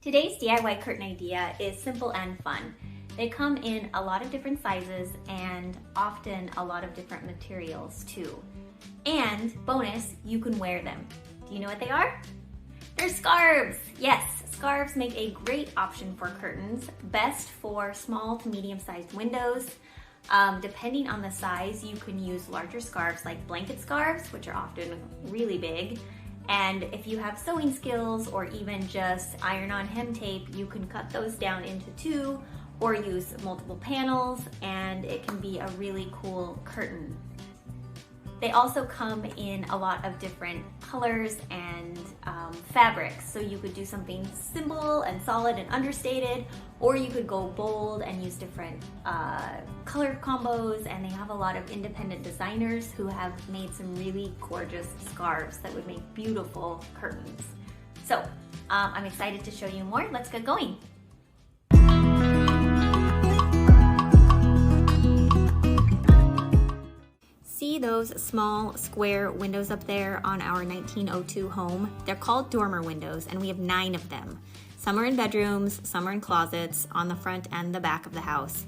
Today's DIY curtain idea is simple and fun. They come in a lot of different sizes and often a lot of different materials too. And bonus, you can wear them. Do you know what they are? They're scarves! Yes, scarves make a great option for curtains, best for small to medium-sized windows. Depending on the size, you can use larger scarves like blanket scarves, which are often really big. And if you have sewing skills or even just iron-on hem tape, you can cut those down into two or use multiple panels, and it can be a really cool curtain. They also come in a lot of different colors and fabrics, so you could do something simple and solid and understated, or you could go bold and use different color combos, and they have a lot of independent designers who have made some really gorgeous scarves that would make beautiful curtains. So I'm excited to show you more. Let's get going. See those small square windows up there on our 1902 home? They're called dormer windows, and we have 9 of them. Some are in bedrooms, some are in closets, on the front and the back of the house.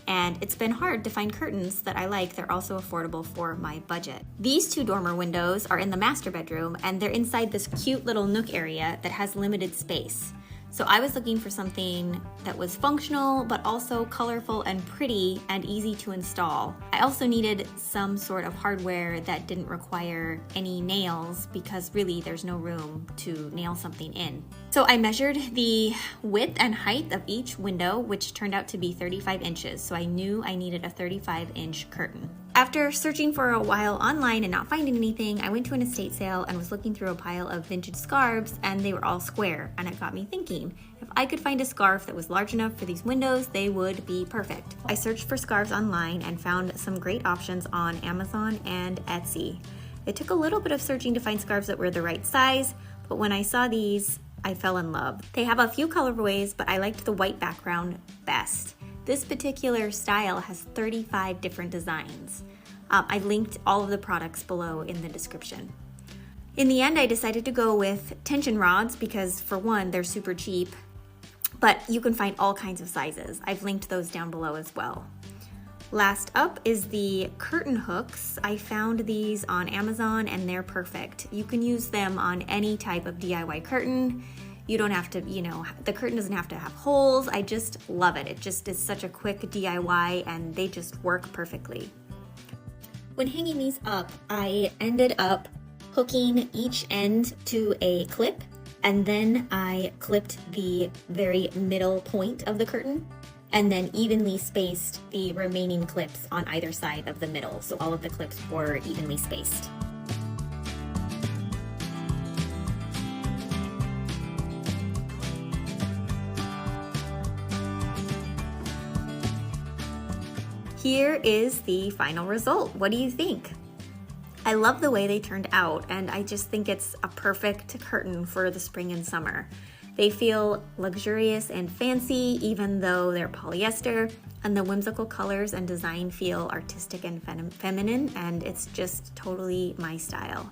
And it's been hard to find curtains that I like. They're also affordable for my budget. These 2 dormer windows are in the master bedroom, and they're inside this cute little nook area that has limited space. So I was looking for something that was functional, but also colorful and pretty and easy to install. I also needed some sort of hardware that didn't require any nails, because really there's no room to nail something in. So I measured the width and height of each window, which turned out to be 35 inches. So I knew I needed a 35-inch curtain. After searching for a while online and not finding anything, I went to an estate sale and was looking through a pile of vintage scarves, and they were all square, and it got me thinking, if I could find a scarf that was large enough for these windows, they would be perfect. I searched for scarves online and found some great options on Amazon and Etsy. It took a little bit of searching to find scarves that were the right size, but when I saw these, I fell in love. They have a few colorways, but I liked the white background best. This particular style has 35 different designs. I linked all of the products below in the description. In the end, I decided to go with tension rods because, for one, they're super cheap, but you can find all kinds of sizes. I've linked those down below as well. Last up is the curtain hooks. I found these on Amazon and they're perfect. You can use them on any type of DIY curtain. You don't have to, the curtain doesn't have to have holes. I just love it. It just is such a quick DIY and they just work perfectly. When hanging these up, I ended up hooking each end to a clip, and then I clipped the very middle point of the curtain and then evenly spaced the remaining clips on either side of the middle, so all of the clips were evenly spaced. Here is the final result. What do you think? I love the way they turned out, and I just think it's a perfect curtain for the spring and summer. They feel luxurious and fancy, even though they're polyester, and the whimsical colors and design feel artistic and feminine, and it's just totally my style.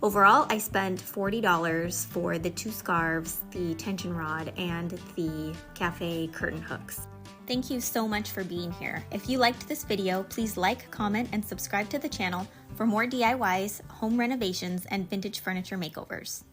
Overall, I spent $40 for the 2 scarves, the tension rod, and the cafe curtain hooks. Thank you so much for being here. If you liked this video, please like, comment, and subscribe to the channel for more DIYs, home renovations, and vintage furniture makeovers.